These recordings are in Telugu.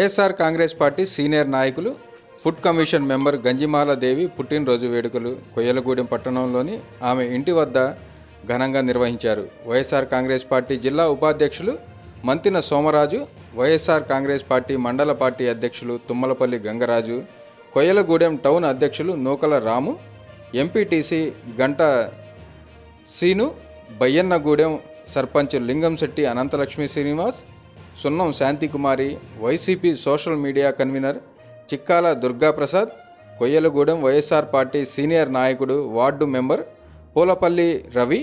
వైఎస్ఆర్ కాంగ్రెస్ పార్టీ సీనియర్ నాయకులు ఫుడ్ కమిషన్ మెంబర్ గంజిమాల దేవి పుట్టినరోజు వేడుకలు కొయ్యలగూడెం పట్టణంలోని ఆమె ఇంటి వద్ద ఘనంగా నిర్వహించారు. వైఎస్ఆర్ కాంగ్రెస్ పార్టీ జిల్లా ఉపాధ్యక్షులు మంతిన సోమరాజు, వైఎస్ఆర్ కాంగ్రెస్ పార్టీ మండల పార్టీ అధ్యక్షులు తుమ్మలపల్లి గంగరాజు, కొయ్యలగూడెం టౌన్ అధ్యక్షులు నూకల రాము, ఎంపీటీసీ గంట సీను, బయ్యన్నగూడెం సర్పంచ్ లింగంశెట్టి అనంతలక్ష్మి శ్రీనివాస్, సున్నం Santhi Kumari, YCP social media convener Chikkala Durgaprasad, Koyyalagudem YSR party senior నాయకుడు వార్డు మెంబర్ పూలపల్లి రవి,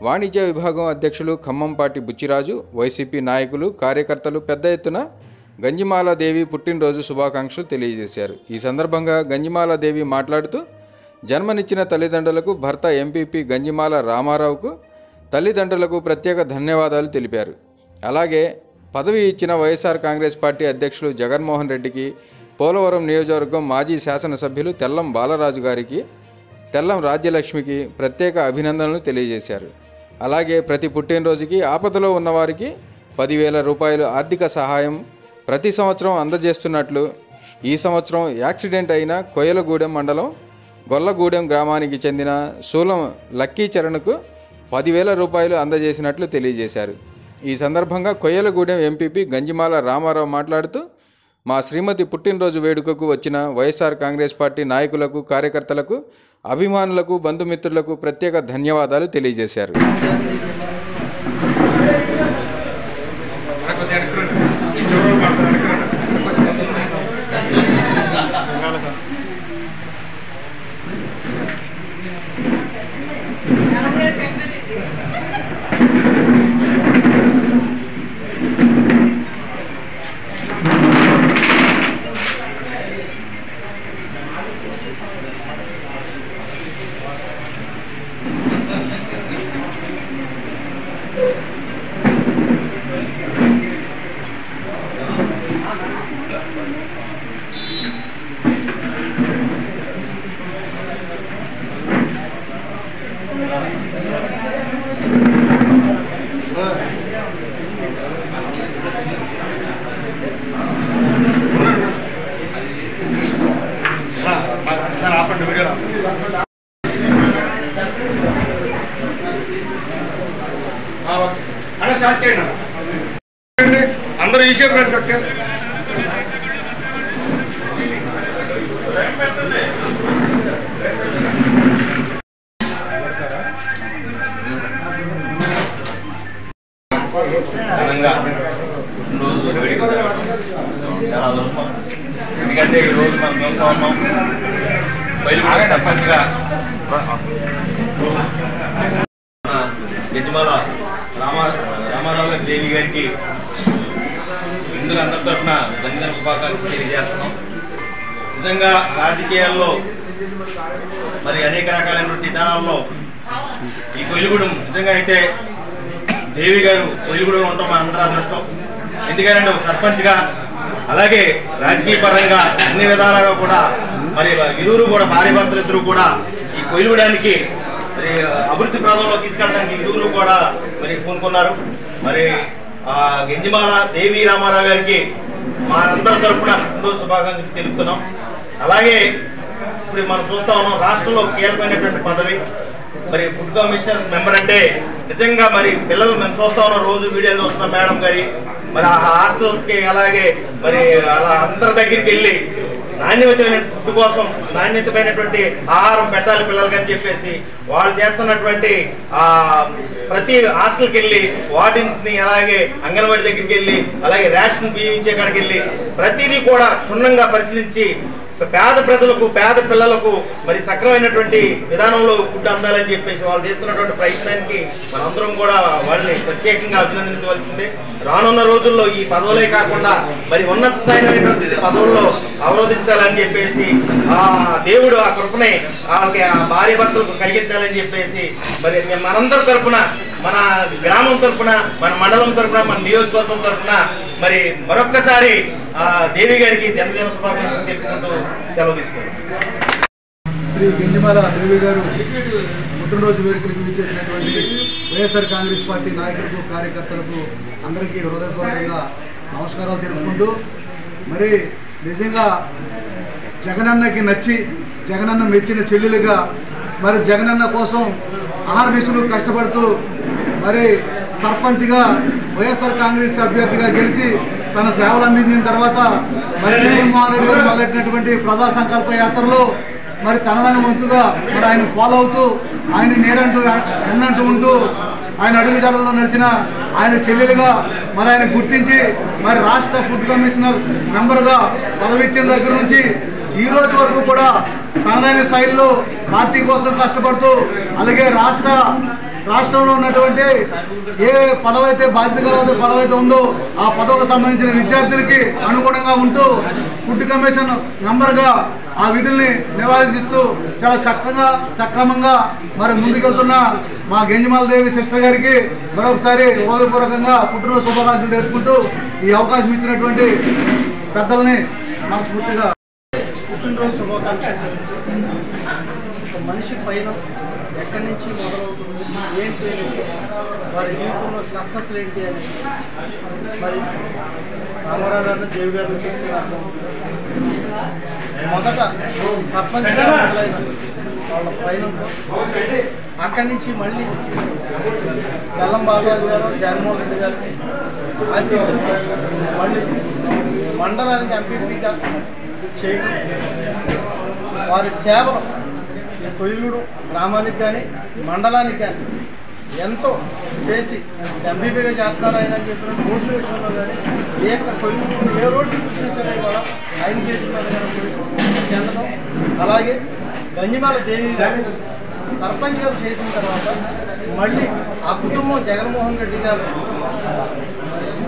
వాణిజ్య విభాగం అధ్యక్షులు ఖమ్మంపాటి బుచ్చిరాజు, వైసీపీ నాయకులు కార్యకర్తలు పెద్ద ఎత్తున గంజిమాలాదేవి పుట్టినరోజు శుభాకాంక్షలు తెలియజేశారు. ఈ సందర్భంగా గంజిమాలాదేవి మాట్లాడుతూ జన్మనిచ్చిన తల్లిదండ్రులకు భర్త ఎంపీపీ గంజిమాల రామారావుకు తల్లిదండ్రులకు ప్రత్యేక ధన్యవాదాలు తెలిపారు. అలాగే పదవి ఇచ్చిన వైఎస్ఆర్ కాంగ్రెస్ పార్టీ అధ్యక్షులు జగన్మోహన్ రెడ్డికి, పోలవరం నియోజకవర్గం మాజీ శాసనసభ్యులు తెల్లం బాలరాజు గారికి, తెల్లం రాజ్యలక్ష్మికి ప్రత్యేక అభినందనలు తెలియజేశారు. అలాగే ప్రతి పుట్టినరోజుకి ఆపదలో ఉన్నవారికి 10,000 రూపాయలు ఆర్థిక సహాయం ప్రతి సంవత్సరం అందజేస్తున్నట్లు, ఈ సంవత్సరం యాక్సిడెంట్ అయిన కొయ్యలగూడెం మండలం గొల్లగూడెం గ్రామానికి చెందిన శూలం లక్కీ చరణ్కు 10,000 రూపాయలు అందజేసినట్లు తెలియజేశారు. ఈ సందర్భంగా కొయ్యలగూడెం ఎంపీపీ గంజిమాల రామారావు మాట్లాడుతూ మా శ్రీమతి పుట్టినరోజు వేడుకకు వచ్చిన వైఎస్ఆర్ కాంగ్రెస్ పార్టీ నాయకులకు, కార్యకర్తలకు, అభిమానులకు, బంధుమిత్రులకు ప్రత్యేక ధన్యవాదాలు తెలియజేశారు. అందరూ ఈ షేప్ రండి. ఎందుకంటే ఈరోజు మనం చూస్తూ ఉన్నాం బయలుదేరి సర్పంచ్గా గంజిమాల రామారావు గారి దేవి గారికి ఇందులో అందరి తరఫున ధన్యవాద శుభాకాంక్షలు తెలియజేస్తున్నాం. నిజంగా రాజకీయాల్లో మరి అనేక రకాలైనటువంటి విధానాల్లో ఈ కొయ్యలగూడెం నిజంగా అయితే దేవి గారు కొయ్యలగూడెం ఉండటం మన అందరూ అదృష్టం. ఎందుకంటే ఒక సర్పంచ్గా అలాగే రాజకీయ పరంగా అన్ని విధాలుగా కూడా మరి ఇరువురు కూడా భార్య భర్తలు ఇద్దరు కూడా ఈ కొయ్యలగూడానికి మరి అభివృద్ధి ప్రాంతంలో తీసుకెళ్ళడానికి ఇరువురు కూడా మరి కోరుకున్నారు. మరి గంజిమాల దేవి రామారావు గారికి మా అందరి తరఫున ఎన్నో శుభాకాంక్షలు తెలుపుతున్నాం. అలాగే ఇప్పుడు మనం చూస్తా ఉన్నాం రాష్ట్రంలో కీలకమైనటువంటి పదవి మరి ఫుడ్ కమిషన్ మెంబర్ అంటే నిజంగా మరి పిల్లలు మేము చూస్తా ఉన్నాం, రోజు వీడియోలు చూస్తున్నాం మేడం గారి మరి ఆ హాస్టల్స్కి అలాగే మరి అలా అందరి దగ్గరికి వెళ్ళి నాణ్యమైన ఫుడ్ కోసం నాణ్యతమైనటువంటి ఆహారం పెట్టాలి పిల్లలకి అని చెప్పేసి వాళ్ళు చేస్తున్నటువంటి ప్రతి హాస్టల్కి వెళ్ళి వార్డెన్స్ని అలాగే అంగన్వాడీ దగ్గరికి వెళ్ళి అలాగే రేషన్ బియ్యం ఇచ్చే కాడికి వెళ్ళి ప్రతిదీ కూడా క్షుణ్ణంగా పరిశీలించి పేద ప్రజలకు పేద పిల్లలకు మరి సక్రమైనటువంటి విధానంలో ఫుడ్ అందాలని చెప్పేసి వాళ్ళు చేస్తున్నటువంటి ప్రయత్నానికి మనందరం కూడా వాళ్ళని ప్రత్యేకంగా అభినందించవలసిందే. రానున్న రోజుల్లో ఈ పదవులే కాకుండా మరి ఉన్నత స్థాయినటువంటి పదవుల్లో అవరోధించాలని చెప్పేసి దేవుడు ఆ కృపని వాళ్ళకి ఆ భార్య భర్తలకు కలిగించాలని చెప్పేసి మరి మనందరి తరఫున, మన గ్రామం తరఫున, మన మండలం తరఫున, మన నియోజకవర్గం తరఫున మరి మరొక్కసారి దేవి గారికి జన్మదిన శుభాకాంక్షలు తెలుపుకుంటూ సెలవు తీసుకున్నాం. శ్రీ గంజిమాల దేవి గారు పుట్టినరోజు వేడుకలకు విచ్చేసినటువంటి వైఎస్ఆర్ కాంగ్రెస్ పార్టీ నాయకులకు, కార్యకర్తలకు అందరికీ హృదయపూర్వకంగా నమస్కారాలు తెలుపుకుంటూ మరి నిజంగా జగనన్నకి నచ్చి జగనన్న మెచ్చిన చెల్లెలుగా మరి జగనన్న కోసం అహర్నిశలు కష్టపడుతూ మరి సర్పంచ్గా వైఎస్ఆర్ కాంగ్రెస్ అభ్యర్థిగా గెలిచి తన సేవలు అందించిన తర్వాత మరి జగన్మోహన్ రెడ్డి గారు మొదలెట్టినటువంటి ప్రజా సంకల్ప యాత్రలో మరి తనదైన వంతుగా మరి ఆయన ఫాలో అవుతూ ఆయన ఎన్నంటూ ఉంటూ ఆయన అడుగుజాడల్లో నడిచిన ఆయన చెల్లెలుగా మరి ఆయన గుర్తించి మరి రాష్ట్ర ఫుడ్ కమిషనర్ మెంబర్గా పదవి ఇచ్చిన దగ్గర నుంచి ఈ రోజు వరకు కూడా తనదైన శైలిలో పార్టీ కోసం కష్టపడుతూ అలాగే రాష్ట్రంలో ఉన్నటువంటి ఏ పదవైతే బాధ్యత గల పదవైతే ఉందో ఆ పదవికి సంబంధించిన విద్యార్థులకి అనుగుణంగా ఉంటూ ఫుడ్ కమిషన్ మెంబర్గా ఆ విధుల్ని నిర్వహిస్తూ చాలా చక్కగా సక్రమంగా మరి ముందుకెళ్తున్న మా గంజిమాల దేవి సిస్టర్ గారికి మరొకసారి హృదయపూర్వకంగా పుట్టినరోజు శుభాకాంక్షలు తెలుపుకుంటూ ఈ అవకాశం ఇచ్చినటువంటి పెద్దల్ని మనస్ఫూర్తిగా పుట్టినరోజు శుభాకాంక్షలు. ఒక మనిషి పైన ఎక్కడి నుంచి మొదలవుతుంది, ఏంటి వారి జీవితంలో సక్సెస్ ఏంటి అని మరి రామారావు గారిని దేవి గారిని చూస్తున్నారు. మొదట సర్పంచ్గా మొదలైన వాళ్ళ పైన అక్కడి నుంచి మళ్ళీ బెల్లం బాలరాజు గారు జగన్మోహన్ రెడ్డి గారికి ఆశీస్సులు మళ్ళీ మండలానికి ఎంపీపీగా చేయడం, వారి సేవలు కొయ్యూరు గ్రామానికి కానీ మండలానికి కానీ ఎంతో చేసి ఎంపీపీగా చేస్తున్నారు ఆయన అని చెప్పిన రోడ్ల విషయంలో కానీ కొయ్యూరు ఏ రోడ్డు చూసినా కూడా ఆయన చేస్తున్నారు చెందడం. అలాగే గంజిమాల దేవి గారు సర్పంచ్ గారు చేసిన తర్వాత మళ్ళీ ఆ కుటుంబం జగన్మోహన్ రెడ్డి గారు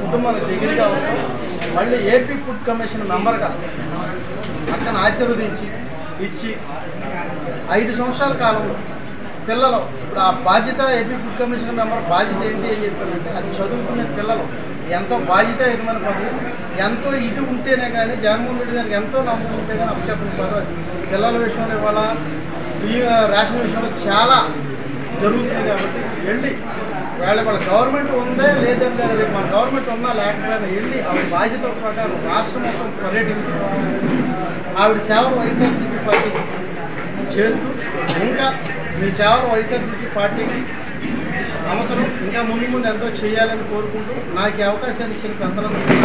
కుటుంబానికి దగ్గరగా ఉంటాం. మళ్ళీ ఏపీ ఫుడ్ కమిషన్ మెంబర్గా అతను ఆశీర్వదించి ఇచ్చి 5 సంవత్సరాల కాలంలో పిల్లలు ఇప్పుడు ఆ బాధ్యత ఏపీ ఫుడ్ కమిషన్ మెంబర్ బాధ్యత ఏంటి అని చెప్పారంటే అది చదువుకునే పిల్లలు ఎంతో బాధ్యత ఎదుమని పడి ఎంతో ఇది ఉంటేనే కానీ జగన్మోహన్ రెడ్డి గారికి ఎంతో నమ్మకం ఉంటే కానీ అప్పచెప్పనివ్వరు. పిల్లల విషయంలో ఇవాళ రేషన్ విషయంలో చాలా జరుగుతుంది కాబట్టి వెళ్ళి వాళ్ళ గవర్నమెంట్ ఉందే లేదంటే రేపు మన గవర్నమెంట్ ఉన్నా లేకపోయినా వెళ్ళి ఆవిడ బాధ్యత ప్రకారం రాష్ట్రం మొత్తం పర్యటిస్తుంది. ఆవిడ సేవలు వైఎస్ఆర్సీపీ పార్టీకి చేస్తూ ఇంకా మీ సేవలు వైఎస్ఆర్సీపీ పార్టీకి అవసరం ఇంకా ముందు ఎంతో చేయాలని కోరుకుంటూ నాకు ఈ అవకాశాన్ని ఇచ్చిన పెద్దలందరికీ